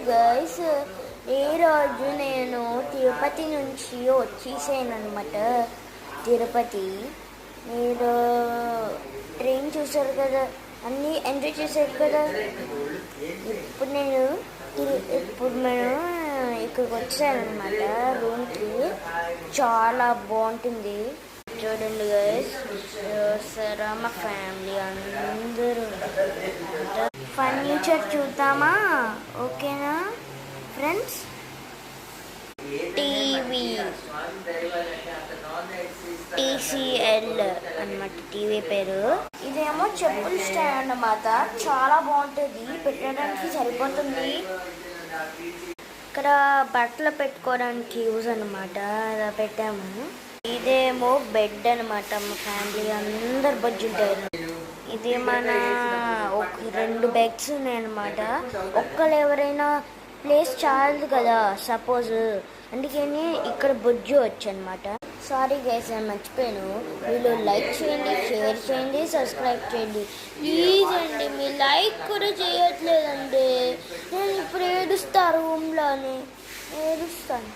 Guys, ఈరోజు నేను తిరుపతి నుంచి వచ్చేసాను అనమాట. తిరుపతి మీరు ట్రైన్ చూసారు కదా, అన్నీ ఎంజాయ్ చేశారు కదా. ఇప్పుడు మేము ఇక్కడికి వచ్చానమాట రూమ్కి. చాలా బాగుంటుంది చూడండి గైస్. సరే మా ఫ్యామిలీ అందరూ ఫర్నిచర్ చూద్దామా? ఓకేనా ఫ్రెండ్స్? టీవీ TCL అన్నమాట టీవీ పేరు. ఇదేమో చెప్పుల స్టాండ్ అన్నమాట. చాలా బాగుంటుంది, పెట్టడానికి సరిపోతుంది. ఇక్కడ బట్టలు పెట్టుకోవడానికి యూజ్ అన్నమాట, అలా పెట్టాము. ఇదేమో బెడ్ అనమాట, మా ఫ్యామిలీ అందరు బజ్జుంటారు. ఇది మన ఒక 2 బెడ్స్ ఉన్నాయన్నమాట. ఒక్కరు ఎవరైనా ప్లేస్ చాలదు కదా సపోజ్, అందుకని ఇక్కడ బొజ్జు వచ్చనమాట. సారీ గైస్, నేను మర్చిపోయాను. మీరు లైక్ చేయండి, షేర్ చేయండి, సబ్స్క్రైబ్ చేయండి ప్లీజ్ అండి. మీ లైక్ కూడా చేయట్లేదండి. నేను ఇప్పుడు ఏడుస్తా, రూమ్లోనే ఏడుస్తాను.